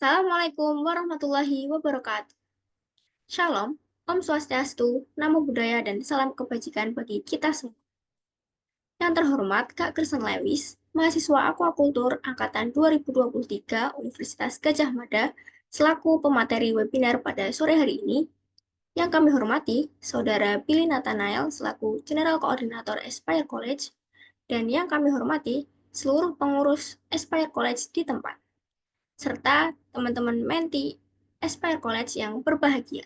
Assalamualaikum warahmatullahi wabarakatuh. Shalom, Om Swastiastu, Namo Buddhaya, dan salam kebajikan bagi kita semua. Yang terhormat Kak Kristen Lewis, mahasiswa Aquakultur Angkatan 2023 Universitas Gajah Mada, selaku pemateri webinar pada sore hari ini. Yang kami hormati, Saudara Billy Nathanael selaku General Koordinator Aspire College, dan yang kami hormati, seluruh pengurus Aspire College di tempat, serta teman-teman menti Aspire College yang berbahagia.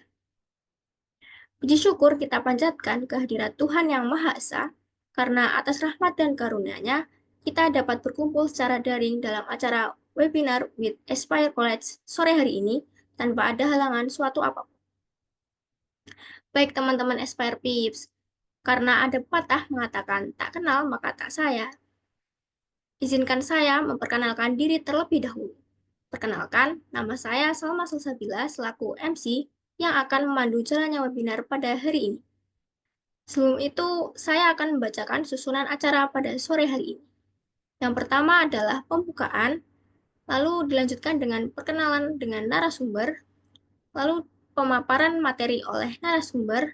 Puji syukur kita panjatkan kehadirat Tuhan Yang Maha Esa, karena atas rahmat dan karunia-Nya, kita dapat berkumpul secara daring dalam acara webinar with Aspire College sore hari ini tanpa ada halangan suatu apapun. Baik teman-teman Aspire Pips, karena ada pepatah mengatakan tak kenal maka tak sayang. Izinkan saya memperkenalkan diri terlebih dahulu. Perkenalkan, nama saya Salma Salsabila selaku MC yang akan memandu jalannya webinar pada hari ini. Sebelum itu, saya akan membacakan susunan acara pada sore hari ini. Yang pertama adalah pembukaan, lalu dilanjutkan dengan perkenalan dengan narasumber, lalu pemaparan materi oleh narasumber,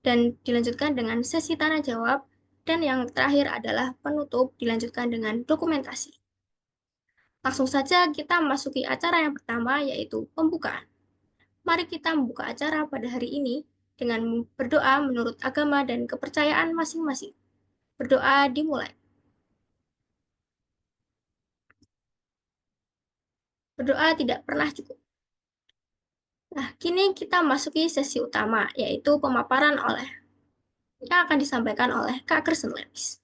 dan dilanjutkan dengan sesi tanya jawab, dan yang terakhir adalah penutup dilanjutkan dengan dokumentasi. Langsung saja kita memasuki acara yang pertama, yaitu pembukaan. Mari kita membuka acara pada hari ini dengan berdoa menurut agama dan kepercayaan masing-masing. Berdoa dimulai. Berdoa tidak pernah cukup. Nah, kini kita masuki sesi utama, yaitu pemaparan yang akan disampaikan oleh Kak Kristen Lewis.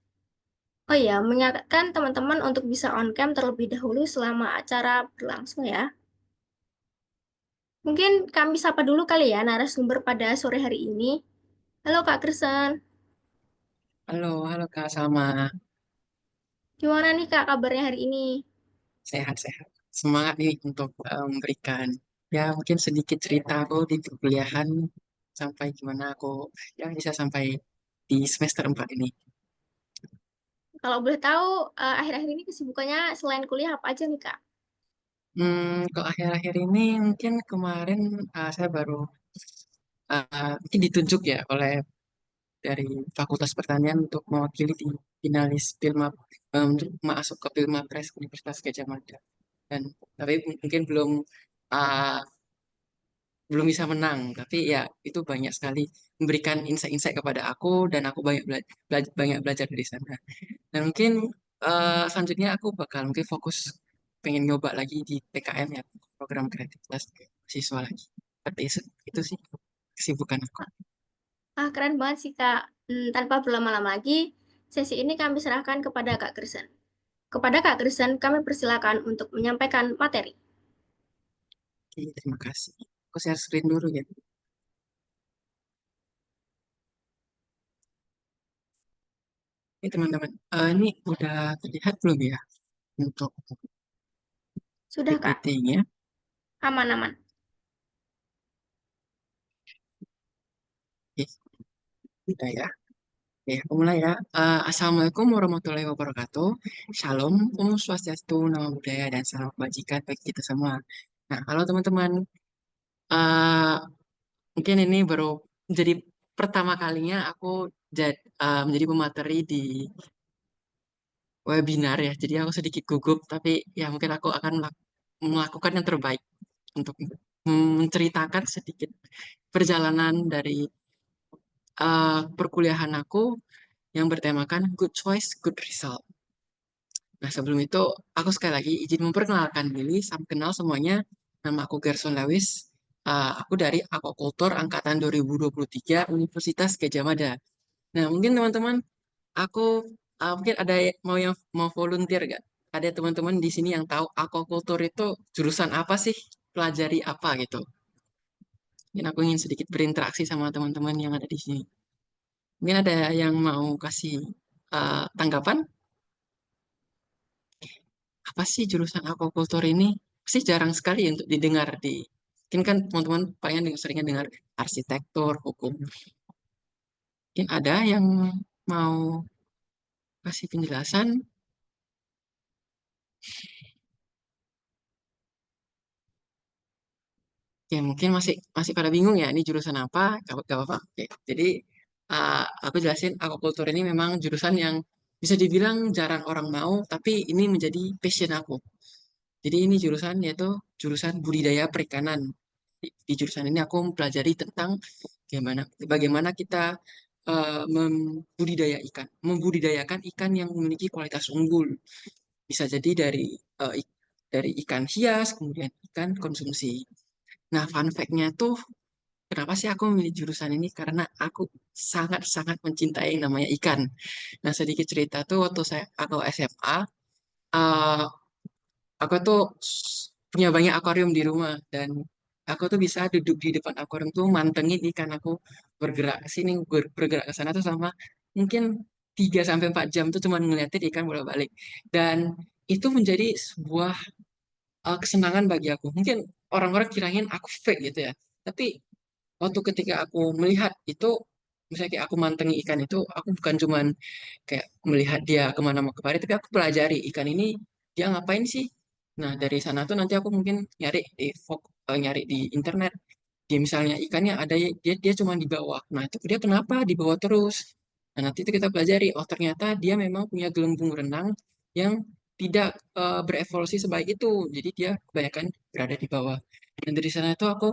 Oh ya, mengingatkan teman-teman untuk bisa on cam terlebih dahulu selama acara berlangsung ya. Mungkin kami sapa dulu kali ya narasumber pada sore hari ini. Halo Kak Kristen, Halo, halo Kak Salma. gimana nih Kak kabarnya hari ini? Sehat-sehat. Semangat nih untuk memberikan ya mungkin sedikit cerita aku di perkuliahan sampai gimana aku ya bisa sampai di semester 4 ini. Kalau boleh tahu, akhir-akhir ini kesibukannya selain kuliah apa aja nih Kak? Kalau akhir-akhir ini mungkin kemarin saya baru mungkin ditunjuk ya oleh dari Fakultas Pertanian untuk mewakili di finalis Filmap untuk masuk ke Filmapres Universitas Gajah Mada. Dan tapi mungkin uh, belum bisa menang, tapi ya itu banyak sekali memberikan insight-insight kepada aku dan aku banyak belajar dari sana. Dan mungkin selanjutnya aku bakal mungkin fokus pengen nyoba lagi di PKM ya, program kreativitas siswa lagi. Seperti itu sih kesibukan aku. Keren banget sih Kak. Tanpa berlama-lama lagi, sesi ini kami serahkan kepada Kak Kristen. Kepada Kak Kristen, kami persilakan untuk menyampaikan materi. Oke, terima kasih. Aku share screen dulu ya. Ini teman-teman, ini udah terlihat belum ya untuk Sudah Kak, PPT-nya? aman-aman. Oke, udah ya. Ya, aku mulai ya. Assalamualaikum warahmatullahi wabarakatuh. Shalom, Om Swastiastu, Namo Buddhaya, dan salam kebajikan bagi kita semua. Nah, halo teman-teman. Eh, Mungkin ini baru menjadi pertama kalinya aku menjadi pemateri di webinar ya. Jadi aku sedikit gugup, tapi ya mungkin aku akan melakukan yang terbaik untuk menceritakan sedikit perjalanan dari perkuliahan aku yang bertemakan Good Choice, Good Result. Nah, sebelum itu, aku sekali lagi izin memperkenalkan diri, salam kenal semuanya. Nama aku Gerson Lewis. Aku dari Aquaculture Angkatan 2023 Universitas Gajah Mada. Nah, mungkin teman-teman, aku mungkin ada yang mau volunteer gak? Ada teman-teman di sini yang tahu aquaculture itu jurusan apa sih? Pelajari apa gitu? Mungkin aku ingin sedikit berinteraksi sama teman-teman yang ada di sini. Mungkin ada yang mau kasih tanggapan? Apa sih jurusan aquaculture ini? Pasti jarang sekali untuk didengar di mungkin kan teman-teman paling seringan dengar arsitektur, hukum. Mungkin ada yang mau kasih penjelasan. Ya mungkin masih masih pada bingung ya, ini jurusan apa? Gak apa-apa. Oke. Jadi aku jelasin aquaculture ini memang jurusan yang bisa dibilang jarang orang mau, tapi ini menjadi passion aku. Jadi ini jurusan yaitu jurusan budidaya perikanan. Di jurusan ini aku mempelajari tentang bagaimana kita membudidayakan ikan yang memiliki kualitas unggul. Bisa jadi dari ikan hias, kemudian ikan konsumsi. Nah, fun fact-nya tuh, kenapa sih aku memilih jurusan ini? Karena aku sangat-sangat mencintai yang namanya ikan. Nah, sedikit cerita tuh waktu aku SMA, uh, aku tuh punya banyak akuarium di rumah dan aku tuh bisa duduk di depan akuarium tuh mantengin ikan aku bergerak ke sini, bergerak ke sana tuh sama mungkin 3 sampai 4 jam tuh cuma ngeliatin ikan bolak-balik. Dan itu menjadi sebuah kesenangan bagi aku. Mungkin orang-orang kirain aku fake gitu ya. Tapi waktu ketika aku melihat itu, misalnya kayak aku mantengi ikan itu, aku bukan cuman kayak melihat dia kemana mau kemari, tapi aku pelajari ikan ini dia ngapain sih. Nah dari sana tuh nanti aku mungkin nyari di internet. Dia misalnya ikannya ada dia cuma di bawah. Nah itu dia kenapa di bawah terus? Nah nanti itu kita pelajari. Oh ternyata dia memang punya gelembung renang yang tidak berevolusi sebaik itu. Jadi dia kebanyakan berada di bawah. Dan dari sana itu aku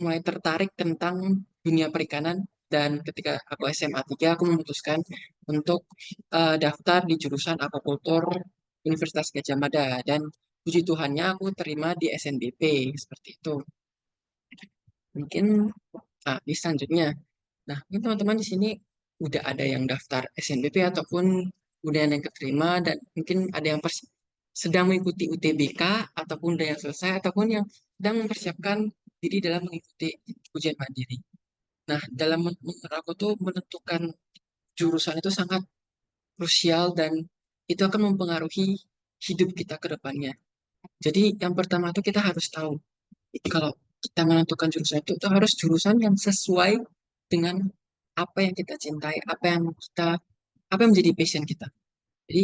mulai tertarik tentang dunia perikanan dan ketika aku SMA 3 aku memutuskan untuk daftar di jurusan aquaculture Universitas Gajah Mada dan puji Tuhannya aku terima di SNBP seperti itu. Mungkin di selanjutnya. Nah, ini teman-teman di sini udah ada yang daftar SNBP ataupun udah ada yang keterima dan mungkin ada yang sedang mengikuti UTBK ataupun udah yang selesai ataupun yang sedang mempersiapkan diri dalam mengikuti ujian mandiri. Nah, menurut aku tuh menentukan jurusan itu sangat krusial dan itu akan mempengaruhi hidup kita ke depannya. Jadi yang pertama tuh kita harus tahu kalau kita menentukan jurusan itu harus jurusan yang sesuai dengan apa yang kita cintai, apa yang menjadi passion kita. Jadi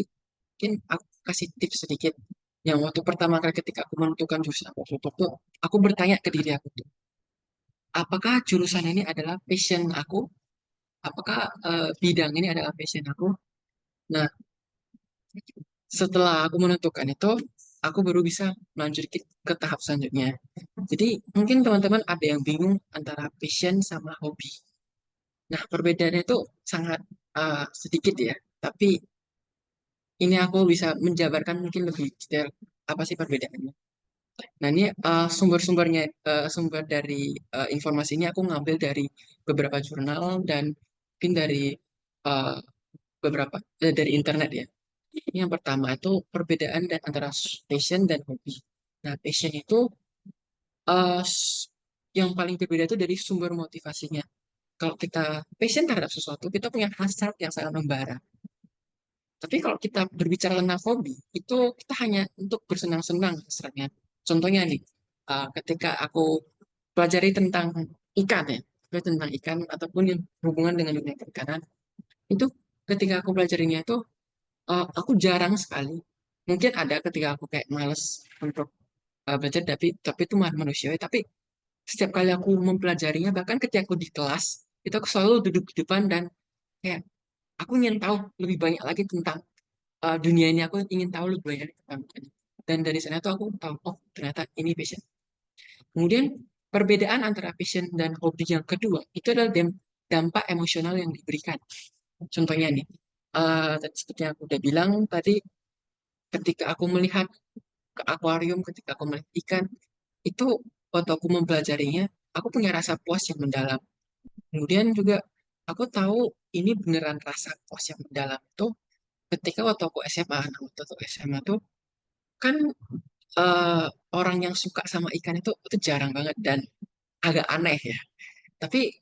mungkin aku kasih tips sedikit. Yang waktu pertama kali ketika aku menentukan jurusan aku tuh, aku bertanya ke diri aku tuh, apakah jurusan ini adalah passion aku? Apakah bidang ini adalah passion aku? Nah, setelah aku menentukan itu, aku baru bisa melanjut ke tahap selanjutnya. Jadi mungkin teman-teman ada yang bingung antara passion sama hobi. Nah, perbedaannya itu sangat sedikit ya. Tapi ini aku bisa menjabarkan mungkin lebih detail apa sih perbedaannya. Nah, ini sumber dari informasi ini aku ngambil dari beberapa jurnal dan mungkin uh, dari internet ya. Ini yang pertama itu perbedaan antara passion dan hobi. Nah, passion itu uh, s- yang paling berbeda itu dari sumber motivasinya. Kalau kita passion terhadap sesuatu, kita punya hasrat yang sangat membara. Tapi kalau kita berbicara tentang hobi, itu kita hanya untuk bersenang-senang hasratnya. Contohnya nih, ketika aku pelajari tentang ikan ya, tentang ikan ataupun yang berhubungan dengan dunia perikanan, itu ketika aku pelajarinya itu, aku jarang sekali. Mungkin ada ketika aku kayak males untuk belajar, tapi itu manusiawi. Tapi setiap kali aku mempelajarinya, bahkan ketika aku di kelas, itu aku selalu duduk di depan dan kayak aku ingin tahu lebih banyak lagi tentang dunia ini. Aku ingin tahu lebih banyak tentang ini. Dan dari sana tuh aku tahu, oh ternyata ini passion. Kemudian perbedaan antara passion dan hobi yang kedua itu adalah dampak emosional yang diberikan. Contohnya nih, tadi seperti yang aku udah bilang tadi, ketika aku melihat ke akuarium, ketika aku melihat ikan, itu waktu aku mempelajarinya, aku punya rasa puas yang mendalam. Kemudian juga aku tahu ini beneran rasa puas yang mendalam itu ketika waktu aku SMA. Nah, waktu aku SMA tuh kan eh, orang yang suka sama ikan itu jarang banget dan agak aneh ya. Tapi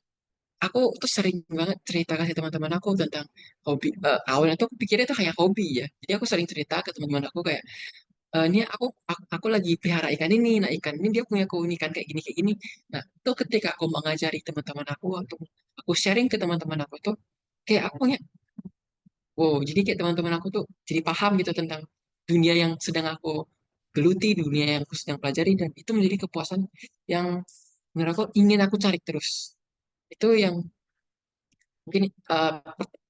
aku tuh sering banget cerita kasih teman-teman aku tentang hobi. Awalnya tuh aku pikirnya itu hanya hobi ya. Jadi aku sering cerita ke teman-teman aku kayak, ini aku lagi pelihara ikan ini. Nah ikan ini dia punya keunikan kayak gini kayak gini. Nah itu ketika aku mengajari teman-teman aku atau aku sharing ke teman-teman aku tuh kayak aku punya, wow, jadi kayak teman-teman aku tuh jadi paham gitu tentang dunia yang sedang aku geluti, dunia yang aku sedang pelajari dan itu menjadi kepuasan yang menurut aku ingin aku cari terus. Itu yang mungkin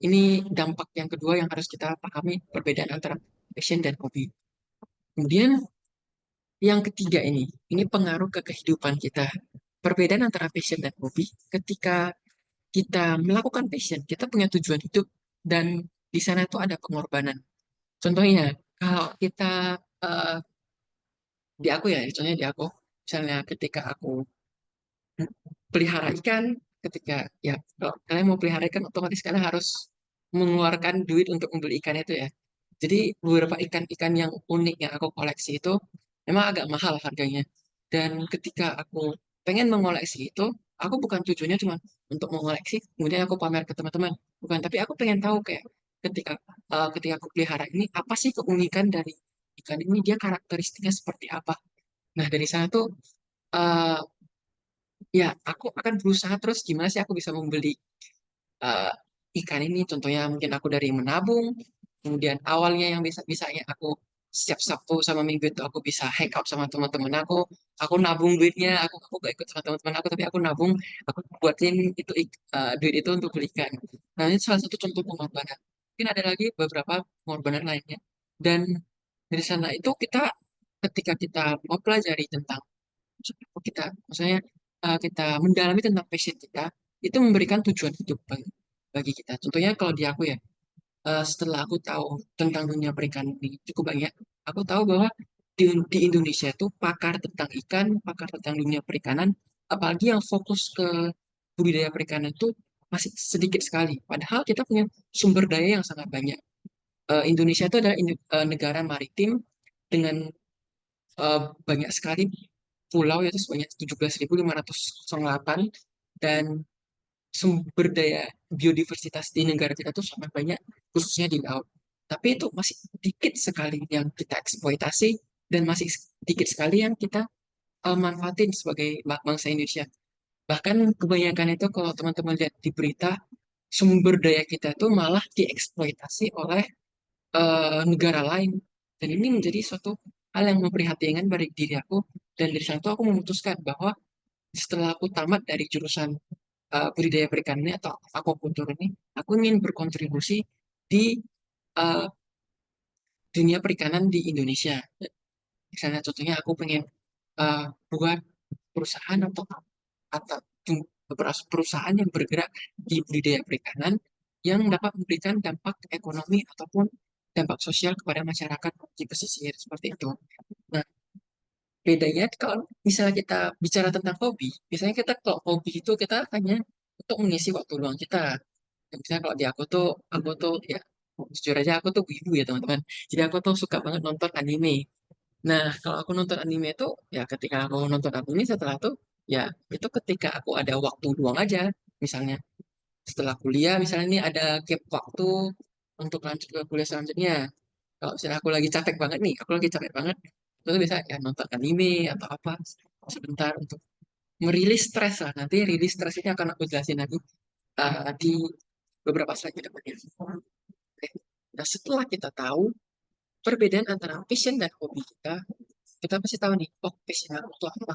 ini dampak yang kedua yang harus kita pahami, perbedaan antara passion dan hobi. Kemudian yang ketiga ini pengaruh ke kehidupan kita. Perbedaan antara passion dan hobi, ketika kita melakukan passion, kita punya tujuan hidup dan di sana tuh ada pengorbanan. Contohnya, kalau kita di aku ya, contohnya di aku, misalnya ketika aku pelihara ikan, ketika ya kalau kalian mau pelihara ikan, otomatis kalian harus mengeluarkan duit untuk membeli ikan itu ya. Jadi beberapa ikan-ikan yang unik yang aku koleksi itu memang agak mahal harganya. Dan ketika aku pengen mengoleksi itu, aku bukan tujuannya cuma untuk mengoleksi, kemudian aku pamer ke teman-teman. Bukan, tapi aku pengen tahu kayak ketika ketika aku pelihara ini, apa sih keunikan dari ikan ini, dia karakteristiknya seperti apa. Nah, dari sana tuh eh, ya aku akan berusaha terus gimana sih aku bisa membeli eh, ikan ini. Contohnya mungkin aku dari menabung, kemudian awalnya yang bisanya aku setiap Sabtu sama Minggu itu aku bisa hangout sama teman-teman aku nabung duitnya, aku gak ikut sama teman-teman aku, tapi aku nabung, aku buatin itu duit itu untuk beli ikan. Nah, ini salah satu contoh pengorbanan. Mungkin ada lagi beberapa pengorbanan lainnya. Dan dari sana itu kita ketika kita mau pelajari tentang kita, maksudnya kita mendalami tentang passion kita, itu memberikan tujuan hidup bagi kita. Contohnya kalau di aku ya, setelah aku tahu tentang dunia perikanan ini cukup banyak, aku tahu bahwa di Indonesia itu pakar tentang ikan, pakar tentang dunia perikanan, apalagi yang fokus ke budidaya perikanan itu masih sedikit sekali. Padahal kita punya sumber daya yang sangat banyak. Indonesia itu adalah negara maritim dengan banyak sekali pulau, yaitu sebanyak 17.508, dan sumber daya biodiversitas di negara kita tuh sangat banyak, khususnya di laut. Tapi itu masih sedikit sekali yang kita eksploitasi dan masih sedikit sekali yang kita manfaatin sebagai bangsa Indonesia. Bahkan kebanyakan itu kalau teman-teman lihat di berita, sumber daya kita itu malah dieksploitasi oleh negara lain. Dan ini menjadi suatu hal yang memprihatinkan bagi diri aku. Dan dari sana tuh aku memutuskan bahwa setelah aku tamat dari jurusan budidaya perikanan ini atau aquaculture ini, aku ingin berkontribusi di uh, dunia perikanan di Indonesia. Misalnya contohnya aku pengen uh, buat perusahaan atau perusahaan yang bergerak di budidaya perikanan yang dapat memberikan dampak ekonomi ataupun dampak sosial kepada masyarakat di pesisir seperti itu. Nah, bedanya kalau misalnya kita bicara tentang hobi, biasanya kita kalau hobi itu kita hanya untuk mengisi waktu luang kita. Misalnya kalau di aku tuh ya jujur aja aku tuh wibu ya teman-teman. Jadi aku tuh suka banget nonton anime. Nah, kalau aku nonton anime itu ya ketika aku nonton anime setelah itu ya itu ketika aku ada waktu luang aja. Misalnya setelah kuliah, misalnya ini ada gap waktu untuk lanjut ke kuliah selanjutnya. Kalau misalnya aku lagi capek banget nih, aku lagi capek banget, itu bisa ya nonton anime atau apa sebentar untuk merilis stres lah. Nanti rilis stres ini akan aku jelasin lagi di beberapa slide ke depannya. Oke. Nah, setelah kita tahu perbedaan antara passion dan hobi kita pasti tahu nih, oh passion aku itu apa.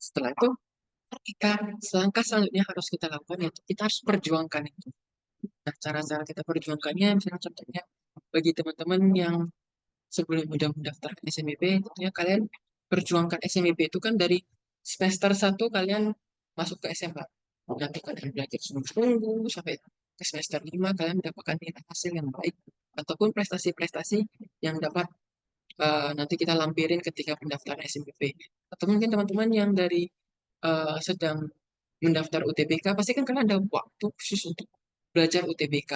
Setelah itu, kita selangkah selanjutnya harus kita lakukan yaitu kita harus perjuangkan itu. Nah, cara-cara kita perjuangkannya, misalnya contohnya bagi teman-teman yang sebelum udah mendaftar SMIP, tentunya kalian perjuangkan SMIP itu kan dari semester 1 kalian masuk ke SMA. Nanti kalian belajar sungguh-sungguh sampai ke semester 5 kalian mendapatkan nilai hasil yang baik ataupun prestasi-prestasi yang dapat nanti kita lampirin ketika pendaftaran SMPP. Atau mungkin teman-teman yang dari sedang mendaftar UTBK, pasti kan kalian ada waktu khusus untuk belajar UTBK.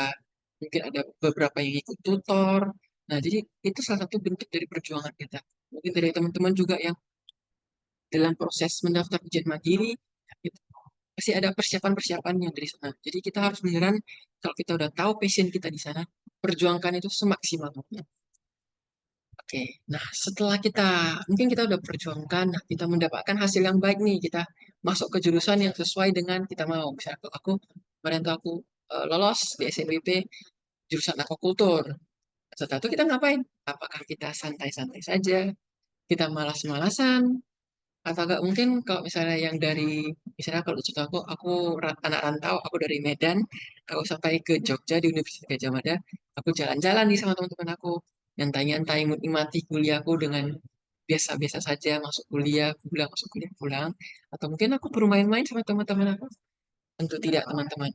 Mungkin ada beberapa yang ikut tutor. Nah, jadi itu salah satu bentuk dari perjuangan kita. Mungkin dari teman-teman juga yang dalam proses mendaftar ujian mandiri, itu pasti ada persiapan-persiapannya dari sana. Jadi kita harus beneran, kalau kita udah tahu passion kita di sana, perjuangkan itu semaksimal mungkin. Oke, nah setelah mungkin kita udah perjuangkan, nah, kita mendapatkan hasil yang baik nih, kita masuk ke jurusan yang sesuai dengan kita mau. Misalnya aku kemarin tuh aku lolos di SNBP jurusan akukultur. Setelah itu kita ngapain? Apakah kita santai-santai saja, kita malas-malasan, atau enggak mungkin kalau misalnya yang dari, misalnya kalau contoh aku anak rantau, aku dari Medan, aku sampai ke Jogja di Universitas Gadjah Mada, aku jalan-jalan nih sama teman-teman aku, nyantai-nyantai, menikmati kuliahku dengan biasa-biasa saja, masuk kuliah, pulang, masuk kuliah, pulang. Atau mungkin aku bermain-main sama teman-teman aku. Tentu tidak, teman-teman.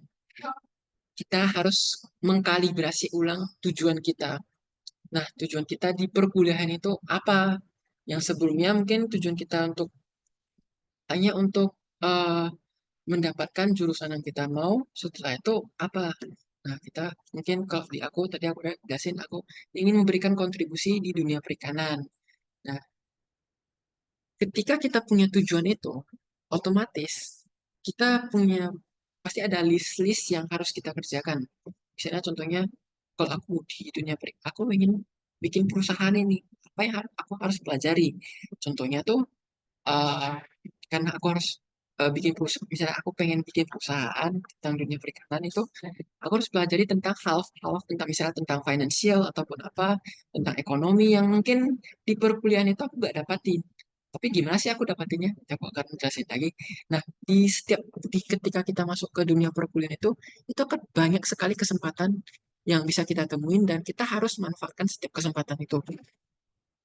Kita harus mengkalibrasi ulang tujuan kita. Nah, tujuan kita di perkuliahan itu apa? Yang sebelumnya mungkin tujuan kita untuk hanya untuk eh, mendapatkan jurusan yang kita mau, setelah itu apa? Nah, kita mungkin kalau di aku tadi aku udah jelasin, aku ingin memberikan kontribusi di dunia perikanan. Nah, ketika kita punya tujuan itu, otomatis kita punya pasti ada list-list yang harus kita kerjakan. Misalnya contohnya, kalau aku di dunia aku ingin bikin perusahaan ini, apa yang aku harus pelajari? Contohnya tuh eh, karena aku harus bikin perusahaan, misalnya aku pengen bikin perusahaan tentang dunia perikanan itu, aku harus pelajari tentang hal-hal tentang misalnya tentang financial ataupun apa, tentang ekonomi yang mungkin di perkuliahan itu aku gak dapatin. Tapi gimana sih aku dapatinnya? Ya, aku akan jelasin lagi. Nah, ketika kita masuk ke dunia perkuliahan itu akan banyak sekali kesempatan yang bisa kita temuin dan kita harus manfaatkan setiap kesempatan itu.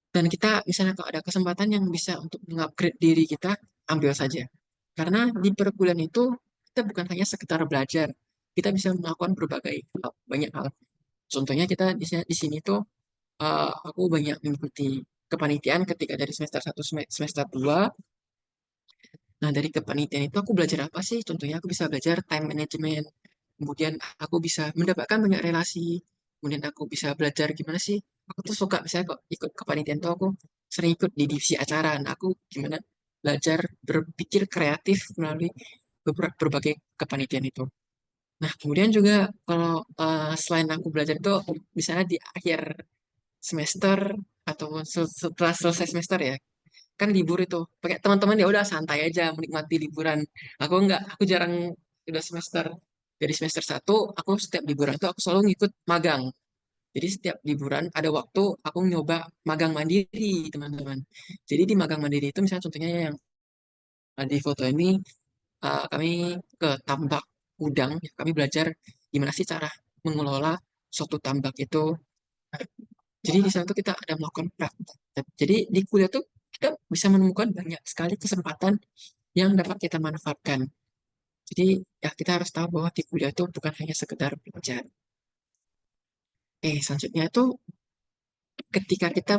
Dan kita misalnya kalau ada kesempatan yang bisa untuk mengupgrade diri kita, ambil saja. Karena di perkuliahan itu kita bukan hanya sekedar belajar, kita bisa melakukan berbagai banyak hal. Contohnya kita di sini tuh aku banyak mengikuti kepanitiaan ketika dari semester 1 semester 2. Nah, dari kepanitiaan itu aku belajar apa sih? Contohnya aku bisa belajar time management. Kemudian aku bisa mendapatkan banyak relasi. Kemudian aku bisa belajar gimana sih? Aku tuh suka misalnya kok ikut kepanitiaan tuh aku sering ikut di divisi acara. Nah, aku gimana belajar berpikir kreatif melalui berbagai kepanitiaan itu. Nah, kemudian juga kalau selain aku belajar itu misalnya di akhir semester atau setelah selesai semester ya, kan libur itu pakai teman-teman ya udah santai aja menikmati liburan. Aku enggak, aku jarang, udah semester dari semester 1 aku setiap liburan itu aku selalu ngikut magang. Jadi setiap liburan ada waktu aku nyoba magang mandiri, teman-teman. Jadi di magang mandiri itu misalnya contohnya yang di foto ini kami ke tambak udang, ya, kami belajar gimana sih cara mengelola suatu tambak itu. Jadi di sana tuh kita ada melakukan praktek. Jadi di kuliah tuh kita bisa menemukan banyak sekali kesempatan yang dapat kita manfaatkan. Jadi ya kita harus tahu bahwa di kuliah itu bukan hanya sekedar belajar. Selanjutnya itu ketika kita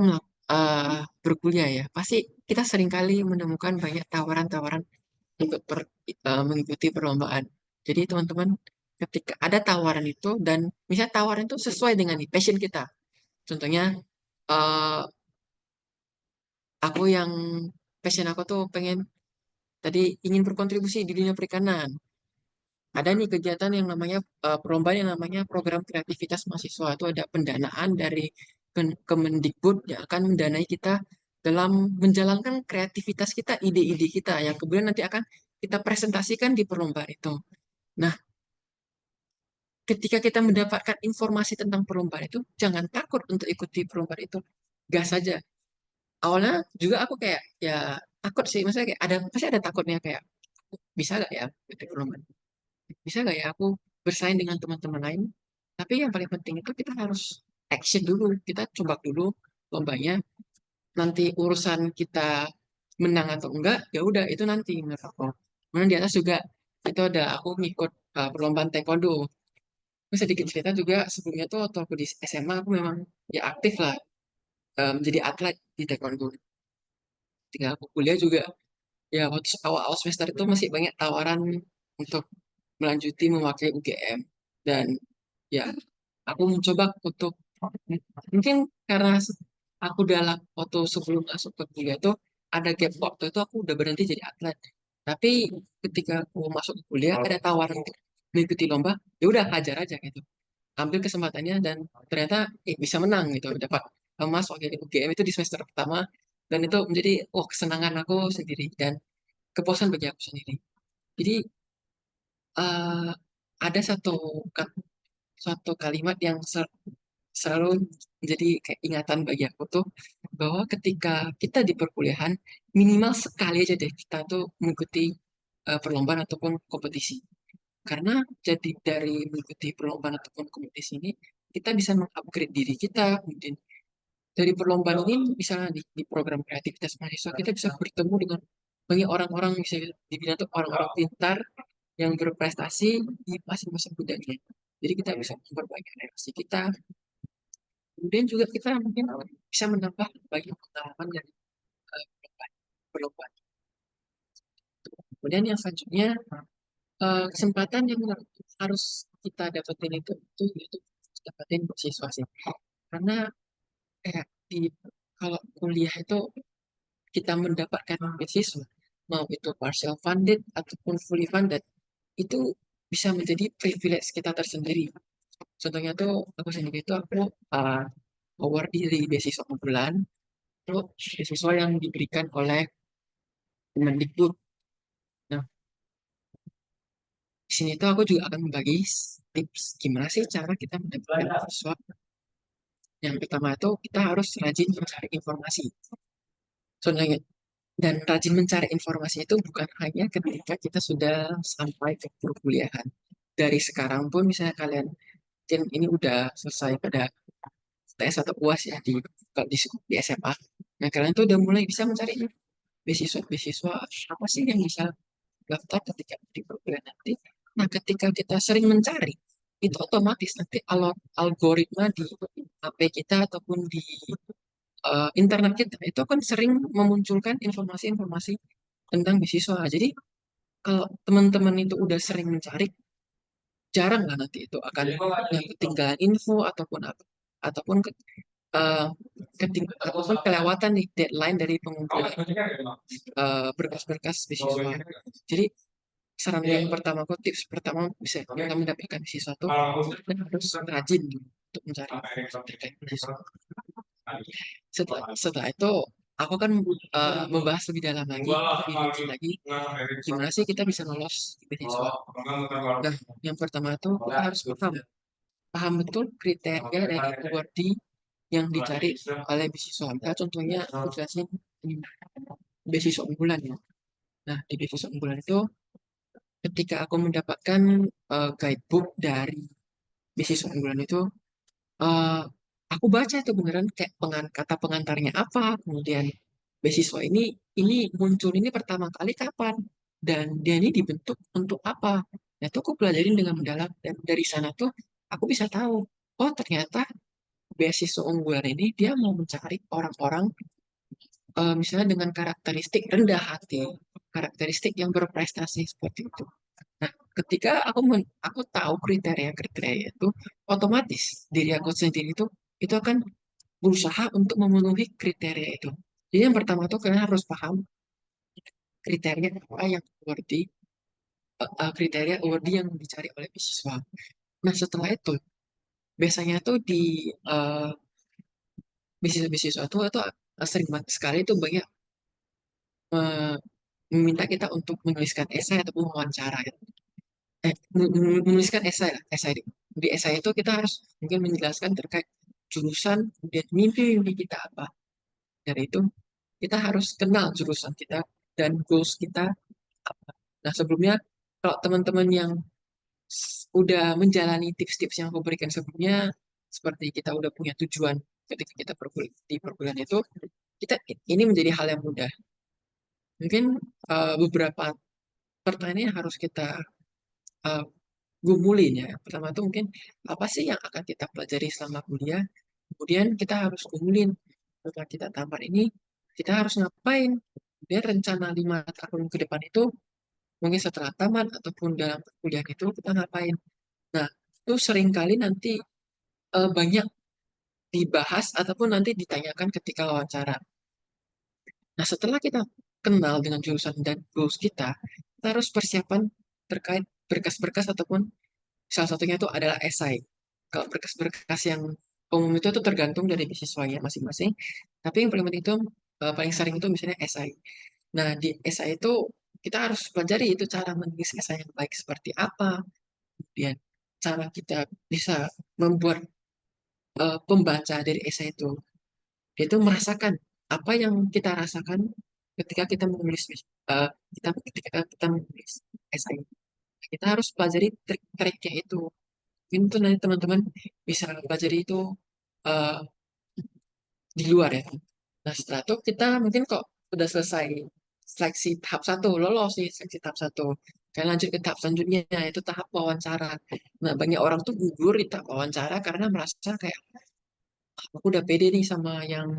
berkuliah ya, pasti kita seringkali menemukan banyak tawaran-tawaran untuk mengikuti perlombaan. Jadi teman-teman ketika ada tawaran itu dan misalnya tawaran itu sesuai dengan passion kita. Contohnya eh, aku yang passion aku tuh pengen tadi ingin berkontribusi di dunia perikanan. Ada nih kegiatan yang namanya perlombaan yang namanya program kreativitas mahasiswa. Itu ada pendanaan dari Kemendikbud yang akan mendanai kita dalam menjalankan kreativitas kita, ide-ide kita yang kemudian nanti akan kita presentasikan di perlombaan itu. Nah, ketika kita mendapatkan informasi tentang perlombaan itu, jangan takut untuk ikuti perlombaan itu. Gas saja. Awalnya juga aku kayak ya takut sih, maksudnya kayak ada pasti ada takutnya kayak bisa gak ya ikut perlombaan? Bisa nggak ya aku bersaing dengan teman-teman lain? Tapi yang paling penting itu kita harus action dulu. Kita coba dulu lombanya. Nanti urusan kita menang atau enggak, ya udah itu nanti menurut aku. Kemudian di atas juga itu ada aku ngikut perlombaan taekwondo. Terus sedikit cerita juga sebelumnya tuh waktu aku di SMA aku memang ya aktif lah menjadi atlet di taekwondo. Tinggal aku kuliah juga ya waktu awal-awal semester itu masih banyak tawaran untuk melanjuti mewakili UGM dan ya aku mencoba untuk mungkin karena aku dalam waktu sebelum masuk ke kuliah itu ada gap waktu itu aku udah berhenti jadi atlet. Tapi ketika aku masuk ke kuliah ada tawaran untuk mengikuti lomba, ya udah hajar aja gitu. Ambil kesempatannya dan ternyata bisa menang gitu, dapat emas wakil UGM itu di semester pertama dan itu menjadi kesenangan aku sendiri dan kepuasan bagi aku sendiri. Jadi eh, ada satu kalimat yang selalu jadi kayak ingatan bagi aku tuh bahwa ketika kita di perkuliahan minimal sekali aja deh kita tuh mengikuti perlombaan ataupun kompetisi. Karena jadi dari mengikuti perlombaan ataupun kompetisi ini kita bisa mengupgrade diri kita. Kemudian dari perlombaan ini misalnya di program kreativitas mahasiswa kita bisa bertemu dengan banyak orang-orang, bisa dibilang tuh orang-orang pintar yang berprestasi di masing-masing bidangnya. Jadi kita bisa memperbaiki relasi kita. Kemudian juga kita mungkin bisa menambah banyak pengalaman dari perlombaan. Kemudian yang selanjutnya kesempatan yang harus kita dapetin itu yaitu dapetin beasiswa sih. Karena kayak di kalau kuliah itu kita mendapatkan beasiswa, mau itu partial funded ataupun fully funded, itu bisa menjadi privilege kita tersendiri. Contohnya tuh aku sendiri itu aku uh, award diri beasiswa unggulan, terus beasiswa yang diberikan oleh Kemendikbud. Nah, di sini tuh aku juga akan membagi tips gimana sih cara kita mendapatkan beasiswa. Yang pertama itu kita harus rajin mencari informasi. Contohnya, dan rajin mencari informasi itu bukan hanya ketika kita sudah sampai ke perkuliahan. Dari sekarang pun misalnya kalian mungkin ini udah selesai pada TS atau UAS ya kalau di SMA. Nah, kalian tuh udah mulai bisa mencari beasiswa apa sih yang bisa daftar ketika di perkuliahan nanti. Nah, ketika kita sering mencari, itu otomatis nanti algoritma di HP kita ataupun di internet kita itu kan sering memunculkan informasi-informasi tentang beasiswa. Jadi kalau teman-teman itu udah sering mencari, jarang lah nanti itu akan yang ketinggalan info ataupun apa, ataupun eh, ataupun kelewatan nih deadline dari pengumpulan berkas-berkas beasiswa. Jadi saran yang pertama, aku tips pertama bisa kita mendapatkan beasiswa tuh dan harus rajin untuk mencari terkait beasiswa. Setelah itu aku kan membahas lebih dalam lagi, lebih rinci lagi, gimana sih kita bisa lolos di beasiswa. Nah, yang pertama itu kita harus paham betul kriteria dari awardee yang dicari oleh beasiswa. Nah, contohnya aku jelasin beasiswa unggulan ya. Nah, di beasiswa unggulan itu ketika aku mendapatkan guidebook dari beasiswa unggulan itu, eh, aku baca itu beneran kayak kata pengantarnya apa, kemudian beasiswa ini muncul ini pertama kali kapan, dan dia ini dibentuk untuk apa. Nah, itu aku pelajarin dengan mendalam dan dari sana tuh aku bisa tahu, oh ternyata beasiswa unggulan ini dia mau mencari orang-orang misalnya dengan karakteristik rendah hati, karakteristik yang berprestasi seperti itu. Nah, ketika aku tahu kriteria-kriteria itu, otomatis diri aku sendiri itu akan berusaha untuk memenuhi kriteria itu. Jadi yang pertama tuh kalian harus paham kriteria apa yang worthy, kriteria worthy yang dicari oleh beasiswa. Nah, setelah itu biasanya tuh di uh, beasiswa itu sering banget sekali itu banyak eh, meminta kita untuk menuliskan esai ataupun wawancara ya. Menuliskan esai lah, esai di esai itu kita harus mungkin menjelaskan terkait jurusan dan mimpi-mimpi kita apa. Dari itu kita harus kenal jurusan kita dan goals kita apa. Nah, sebelumnya kalau teman-teman yang udah menjalani tips-tips yang aku berikan sebelumnya, seperti kita udah punya tujuan ketika kita di perkuliahan itu, kita ini menjadi hal yang mudah. Mungkin beberapa pertanyaan yang harus kita uh, gumulin ya. Pertama itu mungkin apa sih yang akan kita pelajari selama kuliah. Kemudian kita harus gumulin setelah kita tamat ini kita harus ngapain. Kemudian rencana 5 tahun ke depan itu mungkin setelah tamat ataupun dalam kuliah itu kita ngapain. Nah, itu seringkali nanti banyak dibahas ataupun nanti ditanyakan ketika wawancara. Nah, setelah kita kenal dengan jurusan dan goals kita harus persiapan terkait berkas-berkas ataupun salah satunya itu adalah esai. Kalau berkas-berkas yang umum itu tergantung dari siswanya masing-masing. Tapi yang paling penting itu paling sering itu misalnya esai. Nah, di esai itu kita harus pelajari itu cara menulis esai yang baik seperti apa. Kemudian cara kita bisa membuat pembaca dari esai itu, dia itu merasakan apa yang kita rasakan ketika kita menulis eh, ketika kita menulis esai. Kita harus pelajari trik-triknya itu. Mungkin tuh nanti teman-teman bisa pelajari itu eh, di luar ya. Nah, setelah itu kita mungkin kok udah selesai seleksi tahap satu, lolos nih seleksi tahap satu. Kayak lanjut ke tahap selanjutnya, itu tahap wawancara. Nah, banyak orang tuh gugur di tahap wawancara karena merasa kayak, "Ah, aku udah pede nih sama yang,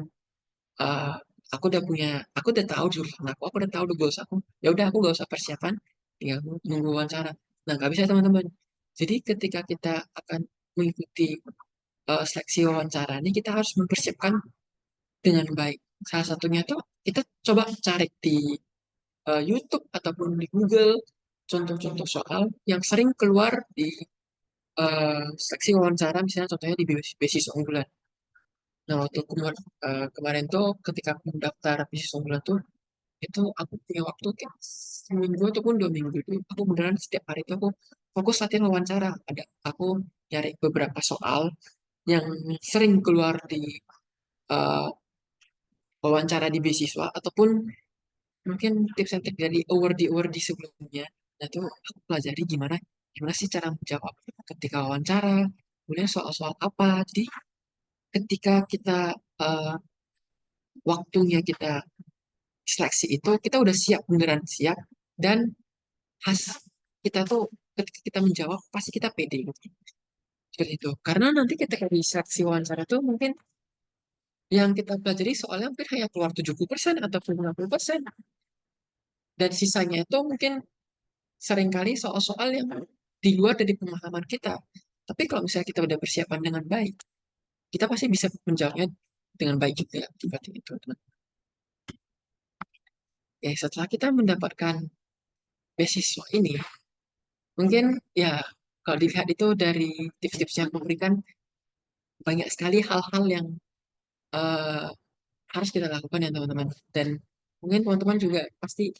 eh, aku udah punya, aku udah tahu jurusan aku udah tahu goals aku. Ya udah aku gak usah persiapan, tinggal nunggu wawancara." Nah, nggak bisa teman-teman. Jadi ketika kita akan mengikuti seleksi wawancara ini, kita harus mempersiapkan dengan baik. Salah satunya tuh kita coba cari di YouTube ataupun di Google contoh-contoh soal yang sering keluar di seleksi wawancara, misalnya contohnya di beasiswa unggulan. Nah, waktu kemarin tuh ketika aku mendaftar beasiswa unggulan tuh, itu aku punya waktu kayak seminggu ataupun 2 minggu itu aku beneran setiap hari itu aku fokus latihan wawancara. Aku nyari beberapa soal yang sering keluar di eh, wawancara di beasiswa ataupun mungkin tips and trik dari awardee sebelumnya. Nah, itu aku pelajari gimana gimana sih cara menjawab ketika wawancara, kemudian soal-soal apa. Jadi ketika kita eh, waktunya kita seleksi itu, kita udah siap, beneran siap, dan khas kita tuh ketika kita menjawab pasti kita pede gitu. Seperti itu. Karena nanti ketika di seleksi wawancara tuh mungkin yang kita pelajari soalnya mungkin hanya keluar 70% ataupun 50%. Dan sisanya itu mungkin seringkali soal-soal yang di luar dari pemahaman kita. Tapi kalau misalnya kita udah persiapan dengan baik, kita pasti bisa menjawabnya dengan baik juga. Seperti itu. Ya, setelah kita mendapatkan beasiswa ini, mungkin ya kalau dilihat itu dari tips-tips yang memberikan, banyak sekali hal-hal yang eh, harus kita lakukan ya teman-teman. Dan mungkin teman-teman juga pasti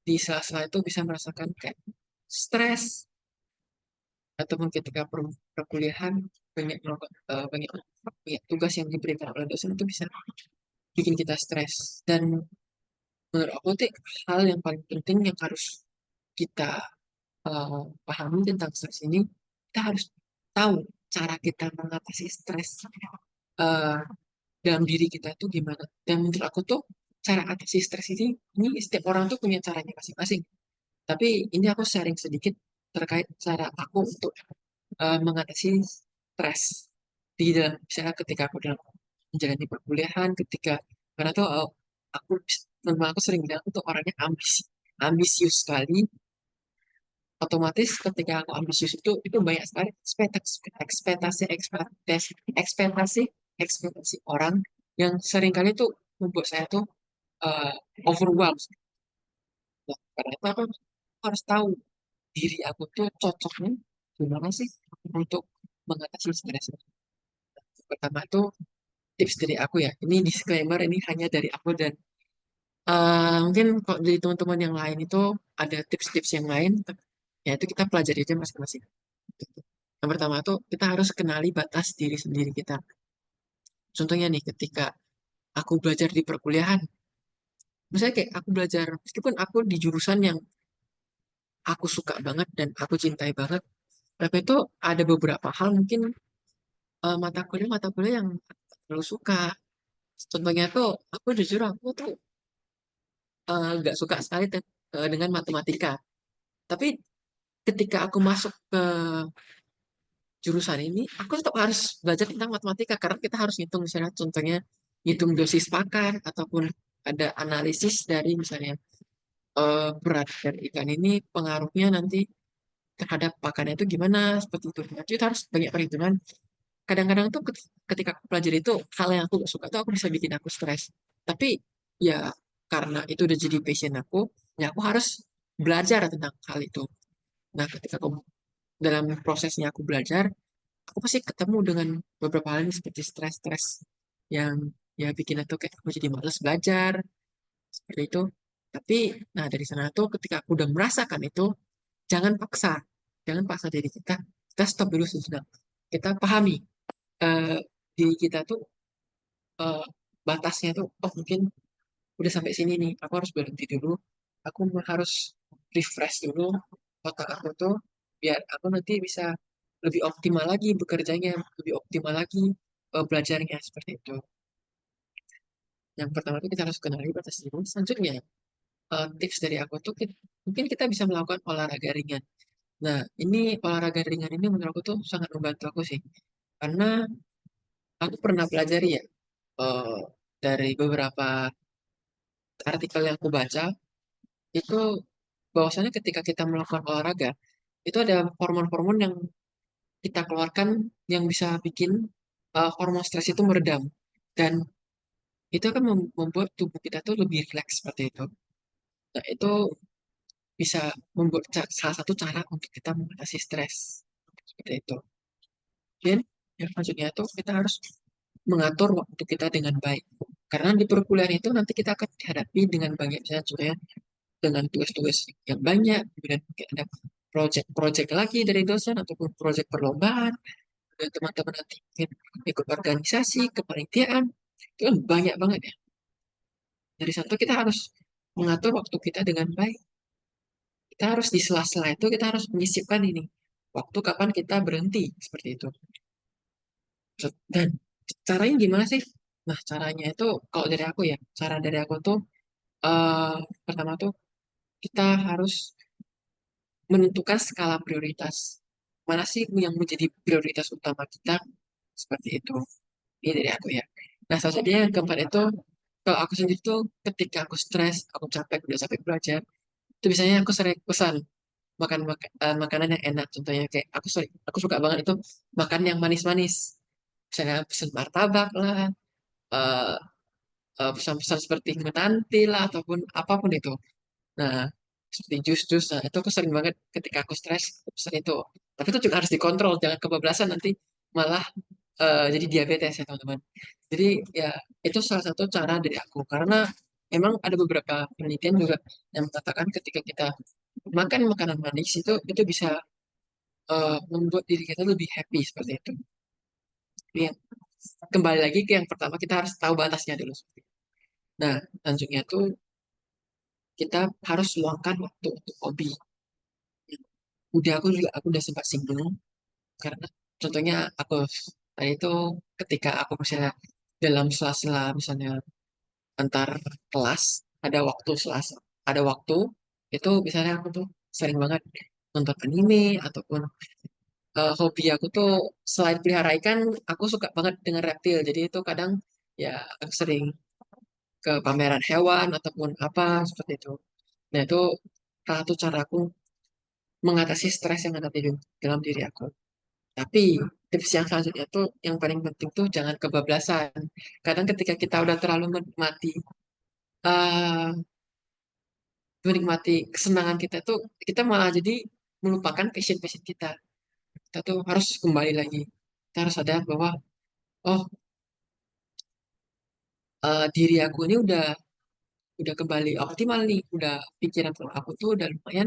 di sela-sela itu bisa merasakan kayak stres ataupun ketika perkuliahan banyak banyak tugas yang diberikan oleh dosen itu bisa bikin kita stres. Dan menurut aku tuh hal yang paling penting yang harus kita pahami tentang stres ini, kita harus tahu cara kita mengatasi stres eh, dalam diri kita itu gimana. Dan menurut aku tuh cara atasi stres ini setiap orang tuh punya caranya masing-masing. Tapi ini aku sharing sedikit terkait cara aku untuk mengatasi stres di dalam, misalnya ketika aku dalam menjalani perkuliahan, ketika karena tuh aku memang aku sering bilang aku tuh orangnya ambisius sekali. Otomatis ketika aku ambisius itu banyak sekali ekspektasi ekspektasi ekspektasi ekspektasi orang yang seringkali tuh membuat saya tuh uh, overwhelmed. Nah, karena itu aku harus tahu diri aku tuh cocoknya gimana sih untuk mengatasi stres. Pertama tuh tips dari aku ya. Ini disclaimer, ini hanya dari aku, dan mungkin kalau dari teman-teman yang lain itu ada tips-tips yang lain, ya itu kita pelajari aja masing-masing. Yang pertama tuh kita harus kenali batas diri sendiri kita. Contohnya nih, ketika aku belajar di perkuliahan, misalnya kayak aku belajar, meskipun aku di jurusan yang aku suka banget dan aku cintai banget, tapi itu ada beberapa hal mungkin mata kuliah yang aku terlalu suka. Contohnya tuh, aku jujur aku tuh nggak suka sekali dengan matematika. Tapi ketika aku masuk ke jurusan ini, aku tetap harus belajar tentang matematika karena kita harus ngitung, misalnya contohnya ngitung dosis pakan ataupun ada analisis dari misalnya berat dari ikan ini pengaruhnya nanti terhadap pakannya itu gimana, seperti itu. Nah, itu harus banyak perhitungan. Kadang-kadang tuh ketika aku pelajari itu, hal yang aku gak suka tuh aku bisa bikin aku stres. Tapi ya karena itu udah jadi passion aku, ya aku harus belajar tentang hal itu. Nah, ketika aku dalam prosesnya aku belajar, aku pasti ketemu dengan beberapa hal ini seperti stres-stres yang ya bikin aku kayak aku jadi males belajar seperti itu. Tapi nah dari sana tuh ketika aku udah merasakan itu, jangan paksa, jangan paksa diri kita. Kita stop dulu sejenak. Kita pahami. diri kita tuh eh, batasnya tuh, oh mungkin udah sampai sini nih, aku harus berhenti dulu, aku harus refresh dulu otak aku tuh, biar aku nanti bisa lebih optimal lagi bekerjanya, lebih optimal lagi belajarnya seperti itu. Yang pertama itu kita harus kenali batas diri. Selanjutnya, tips dari aku tuh mungkin kita bisa melakukan olahraga ringan. Nah, ini olahraga ringan ini menurut aku tuh sangat membantu aku sih. Karena aku pernah pelajari ya, eh, dari beberapa artikel yang aku baca, itu bahwasanya ketika kita melakukan olahraga, itu ada hormon-hormon yang kita keluarkan yang bisa bikin hormon stres itu meredam. Dan itu akan membuat tubuh kita tuh lebih rileks seperti itu. Nah, itu bisa membuat salah satu cara untuk kita mengatasi stres. Seperti itu. Dan yang selanjutnya itu kita harus mengatur waktu kita dengan baik. Karena di perkuliahan itu nanti kita akan dihadapi dengan banyak misalnya contohnya dengan tugas-tugas yang banyak, kemudian mungkin ada project-project lagi dari dosen ataupun project perlombaan, dan teman-teman nanti mungkin ikut organisasi, kepanitiaan, itu kan banyak banget ya. Dari satu kita harus mengatur waktu kita dengan baik. Kita harus di sela-sela itu kita harus menyisipkan ini waktu kapan kita berhenti seperti itu. Dan caranya gimana sih? Nah, caranya itu kalau dari aku ya, cara dari aku tuh eh pertama tuh kita harus menentukan skala prioritas. Mana sih yang menjadi prioritas utama kita? Seperti itu. Ini dari aku ya. Nah, salah satunya yang keempat itu, kalau aku sendiri tuh ketika aku stres, aku capek, udah capek belajar, itu biasanya aku sering pesan makanan yang enak. Contohnya kayak aku suka banget itu makan yang manis-manis. Misalnya pesan martabak lah, eh, pesan-pesan seperti menanti lah, ataupun apapun itu. Nah, seperti jus-jus, nah itu aku sering banget ketika aku stres, aku pesan itu. Tapi itu juga harus dikontrol, jangan kebablasan nanti malah jadi diabetes ya teman-teman. Jadi ya itu salah satu cara dari aku, karena memang ada beberapa penelitian juga yang mengatakan ketika kita makan makanan manis itu bisa membuat diri kita lebih happy seperti itu. Ya, kembali lagi ke yang pertama kita harus tahu batasnya dulu. Nah, selanjutnya tuh kita harus luangkan waktu untuk hobi. Aku udah sempat singgung karena contohnya aku tadi itu ketika aku misalnya dalam sela-sela misalnya antar kelas ada waktu itu misalnya aku tuh sering banget nonton anime ataupun hobi aku tuh selain pelihara ikan aku suka banget dengan reptil jadi itu kadang ya aku sering ke pameran hewan ataupun apa seperti itu. Nah itu salah satu cara aku mengatasi stres yang ada di dalam diri aku. Tapi tips yang selanjutnya tuh yang paling penting tuh jangan kebablasan. Kadang ketika kita udah terlalu eh, menikmati kesenangan kita tuh kita malah jadi melupakan passion-passion kita. Kita tuh harus kembali lagi. Kita harus sadar bahwa oh diri aku ini udah kembali optimal nih, udah pikiran aku tuh udah lumayan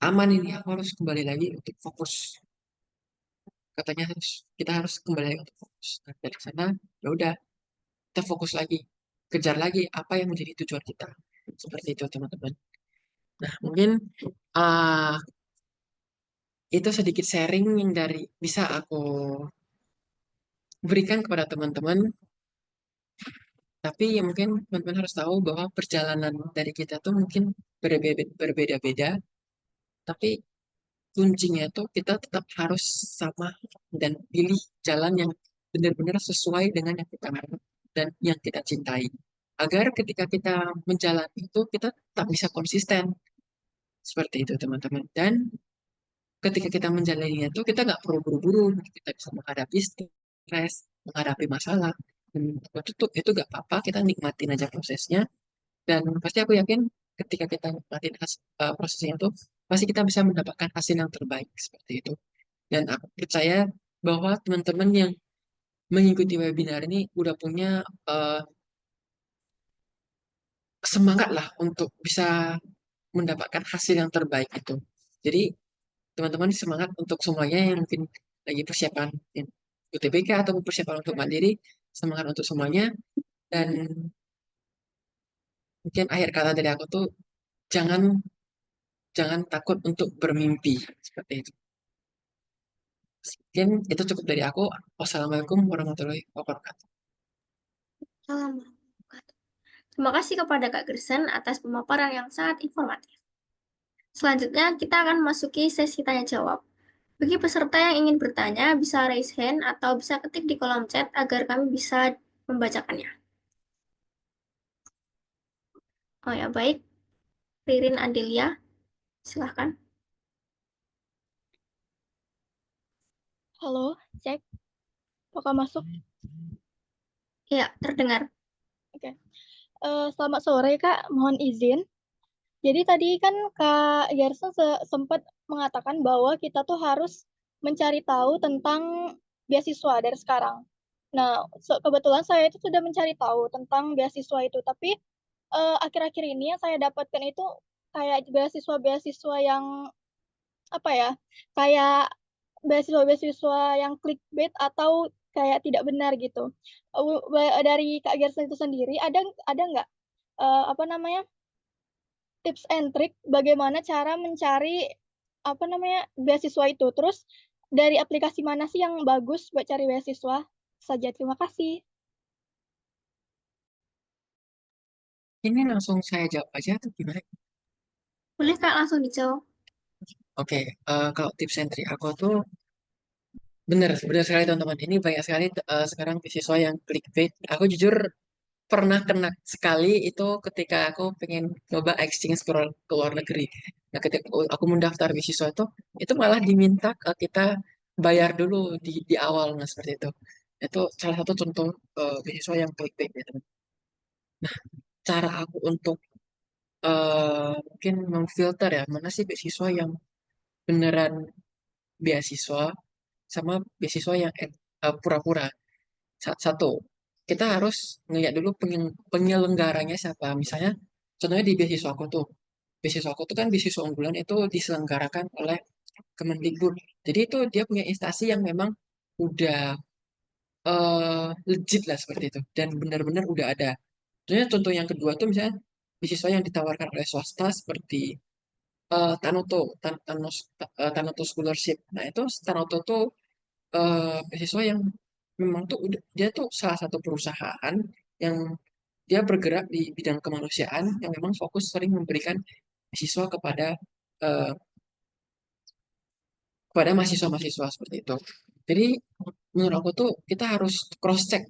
aman ini. Aku harus kembali lagi untuk fokus. Katanya kita harus kembali lagi untuk fokus. Nah, dari sana ya udah kita fokus lagi, kejar lagi apa yang menjadi tujuan kita. Seperti itu teman-teman. Nah mungkin uh, itu sedikit sharing yang dari bisa aku berikan kepada teman-teman. Tapi ya mungkin teman-teman harus tahu bahwa perjalanan dari kita tuh mungkin berbeda-beda. Tapi kuncinya tuh kita tetap harus sama dan pilih jalan yang benar-benar sesuai dengan yang kita mau dan yang kita cintai. Agar ketika kita menjalani itu kita tetap bisa konsisten. Seperti itu teman-teman. Dan ketika kita menjalaninya itu kita nggak perlu buru-buru. Kita bisa menghadapi stres, menghadapi masalah. Dan itu gak apa-apa, kita nikmatin aja prosesnya. Dan pasti aku yakin ketika kita nikmatin prosesnya itu, pasti kita bisa mendapatkan hasil yang terbaik seperti itu. Dan aku percaya bahwa teman-teman yang mengikuti webinar ini udah punya eh, semangat lah untuk bisa mendapatkan hasil yang terbaik itu. Jadi teman-teman semangat untuk semuanya yang mungkin lagi persiapan. UTBK atau persiapan untuk mandiri, semangat untuk semuanya, dan mungkin akhir kata dari aku tuh jangan jangan takut untuk bermimpi seperti itu. Mungkin itu cukup dari aku. Wassalamualaikum warahmatullahi wabarakatuh. Salam. Terima kasih kepada Kak Gersen atas pemaparan yang sangat informatif. Selanjutnya, kita akan memasuki sesi tanya jawab. Bagi peserta yang ingin bertanya, bisa raise hand atau bisa ketik di kolom chat agar kami bisa membacakannya. Oh ya, baik. Ririn Adelia, silahkan. Halo, cek. Apakah masuk? Ya, terdengar. Oke. Selamat sore, Kak. Mohon izin. Jadi tadi kan Kak Gerson sempat mengatakan bahwa kita tuh harus mencari tahu tentang beasiswa dari sekarang. Nah, kebetulan saya itu sudah mencari tahu tentang beasiswa itu, tapi akhir-akhir ini yang saya dapatkan itu kayak beasiswa-beasiswa yang apa ya, kayak beasiswa-beasiswa yang clickbait atau kayak tidak benar gitu. Dari Kak Gerson itu sendiri ada nggak apa namanya tips and trick bagaimana cara mencari apa namanya beasiswa itu? Terus dari aplikasi mana sih yang bagus buat cari beasiswa? Saja terima kasih. Ini langsung saya jawab aja tuh gimana? Boleh Kak langsung dijawab. Oke, kalau tips and trick aku tuh benar benar sekali teman-teman. Ini banyak sekali sekarang siswa yang clickbait. Aku jujur pernah kena sekali itu ketika aku pengen coba exchange ke luar negeri. Nah, ketika aku mendaftar beasiswa itu malah diminta kita bayar dulu di awal, nah seperti itu. Itu salah satu contoh beasiswa yang clickbait ya, teman. Cara aku untuk mungkin memfilter ya mana sih beasiswa yang beneran beasiswa sama beasiswa yang pura-pura. Satu, kita harus ngeliat dulu penyelenggaranya siapa. Misalnya, contohnya di beasiswa aku tuh. Beasiswa aku tuh kan beasiswa unggulan itu diselenggarakan oleh Kemendikbud. Jadi itu dia punya instansi yang memang udah legit lah seperti itu. Dan benar-benar udah ada. Contoh yang kedua tuh misalnya beasiswa yang ditawarkan oleh swasta seperti Tanoto, Tanoto Scholarship. Nah itu Tanoto tuh beasiswa yang memang tuh dia tuh salah satu perusahaan yang dia bergerak di bidang kemanusiaan yang memang fokus sering memberikan beasiswa eh, kepada mahasiswa-mahasiswa seperti itu. Jadi menurut aku tuh kita harus cross check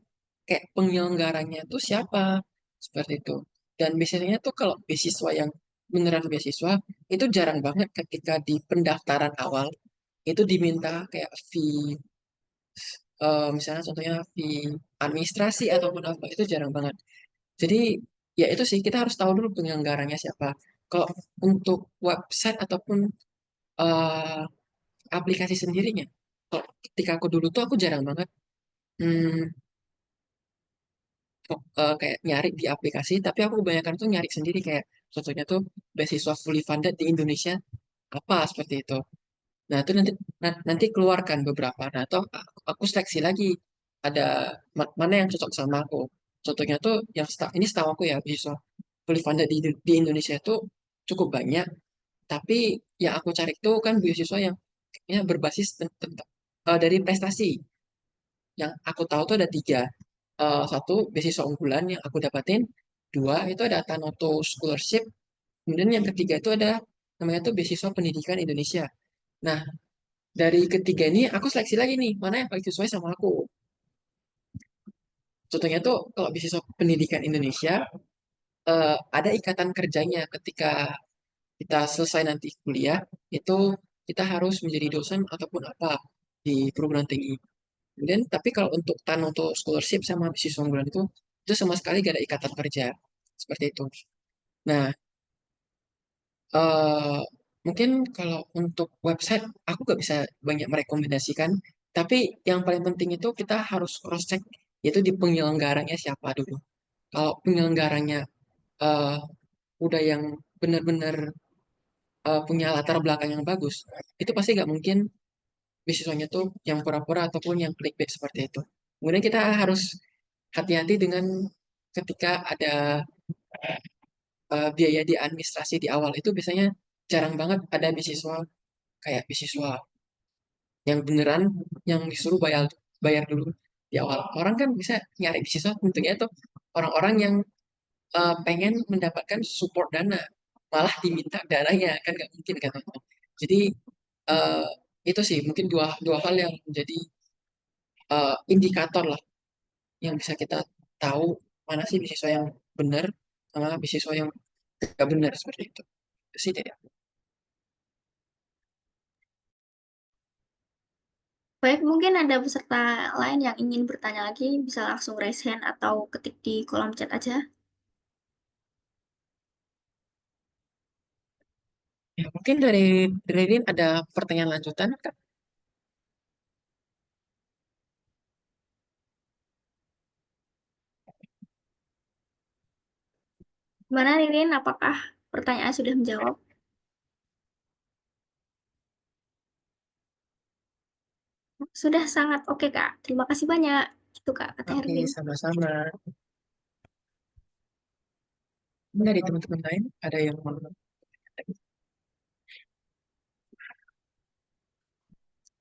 kayak penyelenggaranya itu siapa seperti itu. Dan biasanya tuh kalau beasiswa yang beneran beasiswa itu jarang banget ketika di pendaftaran awal itu diminta kayak fee misalnya contohnya fee administrasi ataupun apa itu jarang banget. Jadi ya itu sih kita harus tahu dulu penyelenggaranya siapa. Kalau untuk website ataupun eh, aplikasi sendirinya, kalau ketika aku dulu tuh aku jarang banget hmm, kayak nyari di aplikasi, tapi aku kebanyakan tuh nyari sendiri kayak contohnya tuh beasiswa fully funded di Indonesia apa seperti itu. Nah itu nanti keluarkan beberapa. Nah atau aku seleksi lagi ada mana yang cocok sama aku. Contohnya tuh yang ini setahu aku ya beasiswa fully funded di Indonesia itu cukup banyak. Tapi yang aku cari itu kan beasiswa yang kayaknya berbasis dari prestasi. Yang aku tahu tuh ada tiga. Satu, beasiswa unggulan yang aku dapatin. Dua, itu ada Tanoto Scholarship. Kemudian yang ketiga itu ada namanya tuh beasiswa pendidikan Indonesia. Nah, dari ketiga ini aku seleksi lagi nih, mana yang paling sesuai sama aku. Contohnya tuh kalau beasiswa pendidikan Indonesia, ada ikatan kerjanya ketika kita selesai nanti kuliah, itu kita harus menjadi dosen ataupun apa di perguruan tinggi. Kemudian, tapi kalau untuk untuk scholarship sama beasiswa unggulan itu sama sekali gak ada ikatan kerja. Seperti itu. Nah, eh, mungkin kalau untuk website, aku gak bisa banyak merekomendasikan. Tapi yang paling penting itu kita harus cross-check, yaitu di penyelenggaranya siapa dulu. Kalau penyelenggaranya eh, udah yang benar-benar punya latar belakang yang bagus, itu pasti gak mungkin beasiswanya tuh yang pura-pura ataupun yang clickbait seperti itu. Kemudian kita harus hati-hati dengan ketika ada biaya di administrasi di awal itu biasanya jarang banget ada beasiswa kayak beasiswa yang beneran yang disuruh bayar bayar dulu di awal. Orang kan bisa nyari beasiswa tentunya itu orang-orang yang pengen mendapatkan support dana, malah diminta dananya kan nggak mungkin kan. Jadi eh, itu sih mungkin dua dua hal yang menjadi indikator lah yang bisa kita tahu mana sih beasiswa yang benar sama beasiswa yang nggak benar seperti itu. Itu sih dari aku. Baik, mungkin ada peserta lain yang ingin bertanya lagi, bisa langsung raise hand atau ketik di kolom chat aja. Ya, mungkin dari Rin ada pertanyaan lanjutan, Kak? Gimana Ririn, apakah pertanyaan sudah menjawab? Sudah sangat oke, Kak. Terima kasih banyak. Itu, Kak, katanya Oke, Ririn. sama-sama. Dari teman-teman lain ada yang mau?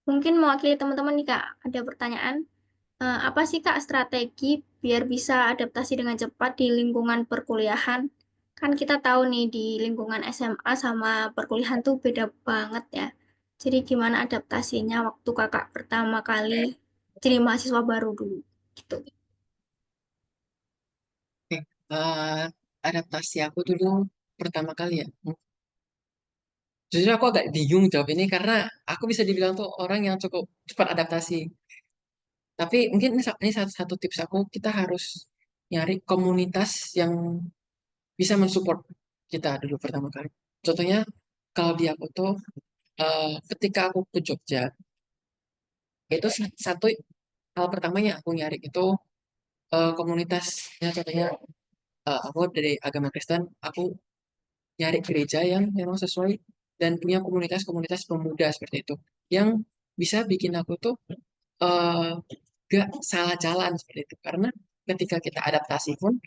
Mungkin mewakili teman-teman nih, Kak, ada pertanyaan. Apa sih, Kak, strategi biar bisa adaptasi dengan cepat di lingkungan perkuliahan? Kan kita tahu nih, di lingkungan SMA sama perkuliahan tuh beda banget ya. Jadi gimana adaptasinya waktu Kakak pertama kali jadi mahasiswa baru dulu? Gitu. Oke, eh, adaptasi aku dulu pertama kali ya. Jujur aku agak bingung jawab ini karena aku bisa dibilang tuh orang yang cukup cepat adaptasi. Tapi mungkin ini satu tips aku, kita harus nyari komunitas yang bisa mensupport kita dulu pertama kali. Contohnya kalau di aku tuh ketika aku ke Jogja, itu satu hal pertamanya aku nyari itu komunitasnya. Contohnya aku dari agama Kristen, aku nyari gereja yang memang sesuai dan punya komunitas-komunitas pemuda seperti itu, yang bisa bikin aku tuh eh, gak salah jalan seperti itu. Karena ketika kita adaptasi pun,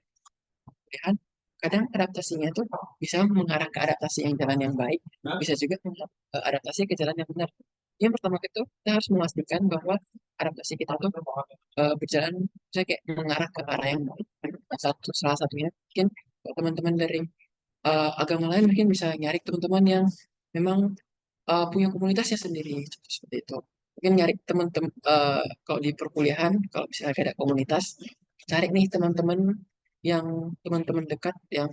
ya kan, kadang adaptasinya itu bisa mengarah ke adaptasi yang jalan yang baik, bisa juga adaptasi ke jalan yang benar. Yang pertama itu kita harus memastikan bahwa adaptasi kita tuh berjalan, saya kayak mengarah ke arah yang baik. Salah satunya mungkin kalau teman-teman dari agama lain mungkin bisa nyari teman-teman yang memang punya komunitasnya sendiri seperti itu. Mungkin nyari teman-teman kalau di perkuliahan, kalau misalnya ada komunitas, cari nih teman-teman yang teman-teman dekat yang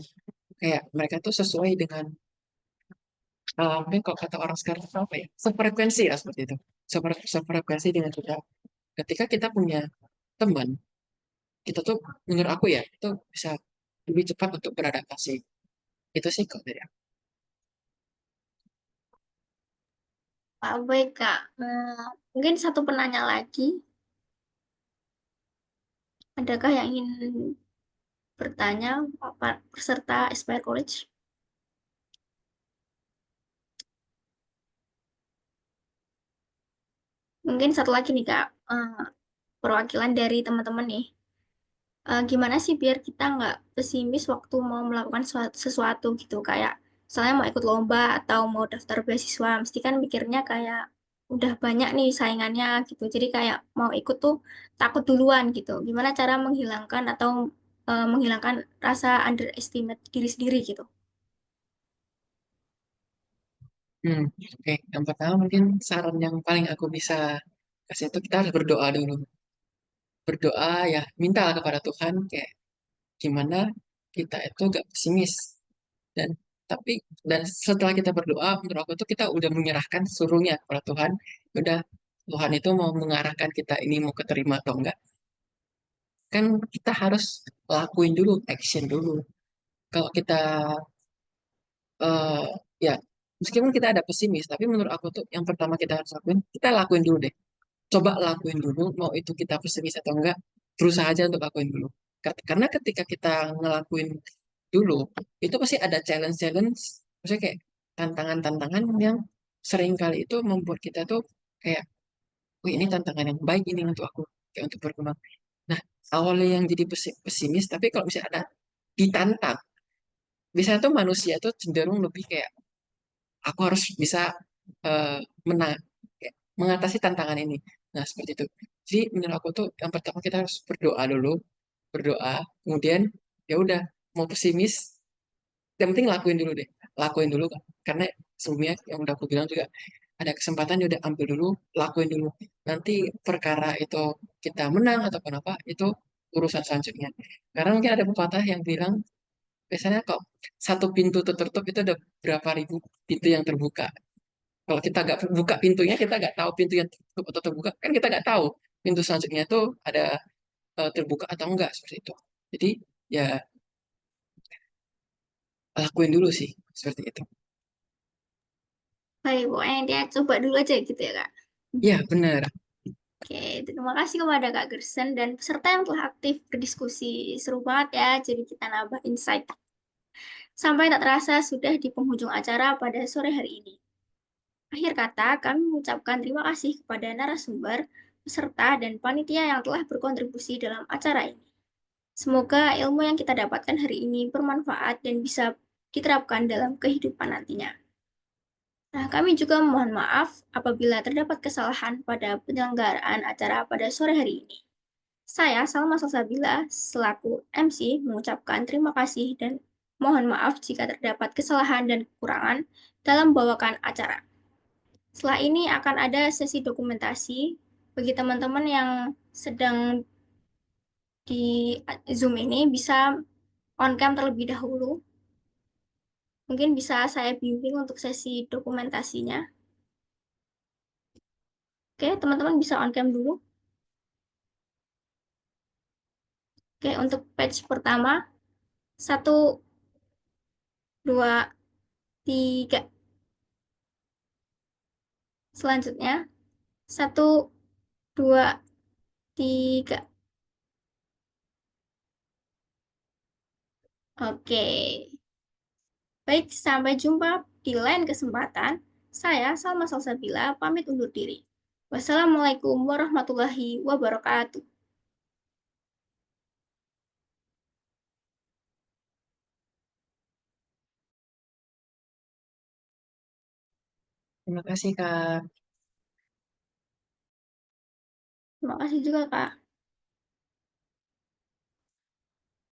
kayak mereka tuh sesuai dengan mungkin kalau kata orang sekarang itu apa ya, sefrekuensi ya seperti itu. Sefrekuensi dengan kita. Ketika kita punya teman, kita tuh menurut aku ya itu bisa lebih cepat untuk beradaptasi. Itu sih kalau dari aku. Pak, baik, Kak. Mungkin satu penanya lagi. Adakah yang ingin bertanya, Bapak peserta Aspire College? Mungkin satu lagi nih, Kak. Perwakilan dari teman-teman nih. Gimana sih biar kita nggak pesimis waktu mau melakukan sesuatu gitu, kayak misalnya mau ikut lomba atau mau daftar beasiswa, mesti kan mikirnya kayak udah banyak nih saingannya gitu, jadi kayak mau ikut tuh takut duluan gitu. Gimana cara menghilangkan atau menghilangkan rasa underestimate diri sendiri gitu? Oke. Yang pertama mungkin saran yang paling aku bisa kasih itu kita harus berdoa dulu. Berdoa ya, minta kepada Tuhan kayak gimana kita itu gak pesimis dan tapi dan setelah kita berdoa menurut aku tuh kita udah menyerahkan suruhnya kepada Tuhan. Udah Tuhan itu mau mengarahkan kita ini mau keterima atau enggak, kan kita harus lakuin dulu, action dulu. Kalau kita eh ya meskipun kita ada pesimis, tapi menurut aku tuh yang pertama kita harus lakuin, kita lakuin dulu deh. Coba lakuin dulu, mau itu kita pesimis atau enggak, berusaha aja untuk lakuin dulu. Karena ketika kita ngelakuin dulu, itu pasti ada challenge-challenge, maksudnya kayak tantangan-tantangan yang sering kali itu membuat kita tuh kayak wih ini tantangan yang baik ini untuk aku kayak untuk berkembang. Nah, awalnya yang jadi pesimis, tapi kalau misalnya ada ditantang, biasanya tuh manusia tuh cenderung lebih kayak aku harus bisa eh, menang, kayak mengatasi tantangan ini. Nah, seperti itu. Jadi menurut aku tuh yang pertama kita harus berdoa dulu, berdoa, kemudian ya udah mau pesimis, yang penting lakuin dulu deh, lakuin dulu kan. Karena sebelumnya yang udah aku bilang juga ada kesempatan ya udah ambil dulu, lakuin dulu. Nanti perkara itu kita menang atau apa itu urusan selanjutnya. Karena mungkin ada pepatah yang bilang biasanya kok satu pintu tertutup itu ada berapa ribu pintu yang terbuka. Kalau kita nggak buka pintunya, kita nggak tahu pintu yang tertutup atau terbuka, kan kita nggak tahu pintu selanjutnya itu ada terbuka atau enggak seperti itu. Jadi ya lakuin dulu sih seperti itu. Baik, pokoknya intinya coba dulu aja gitu ya, Kak. Ya benar. Oke, terima kasih kepada Kak Gersen dan peserta yang telah aktif berdiskusi. Seru banget ya, jadi kita nambah insight. Sampai tak terasa sudah di penghujung acara pada sore hari ini. Akhir kata, kami mengucapkan terima kasih kepada narasumber, peserta, dan panitia yang telah berkontribusi dalam acara ini. Semoga ilmu yang kita dapatkan hari ini bermanfaat dan bisa diterapkan dalam kehidupan nantinya. Nah, kami juga mohon maaf apabila terdapat kesalahan pada penyelenggaraan acara pada sore hari ini. Saya, Salma Salsabila, selaku MC, mengucapkan terima kasih dan mohon maaf jika terdapat kesalahan dan kekurangan dalam membawakan acara. Setelah ini akan ada sesi dokumentasi bagi teman-teman yang sedang di Zoom ini bisa on cam terlebih dahulu. Mungkin bisa saya bimbing untuk sesi dokumentasinya. Oke, teman-teman bisa on cam dulu. Oke, untuk page pertama, satu, dua, tiga. Selanjutnya, satu, dua, tiga. Oke, baik, sampai jumpa di lain kesempatan. Saya, Salma Salsabila, pamit undur diri. Wassalamualaikum warahmatullahi wabarakatuh. Terima kasih Kak. Terima kasih juga, Kak.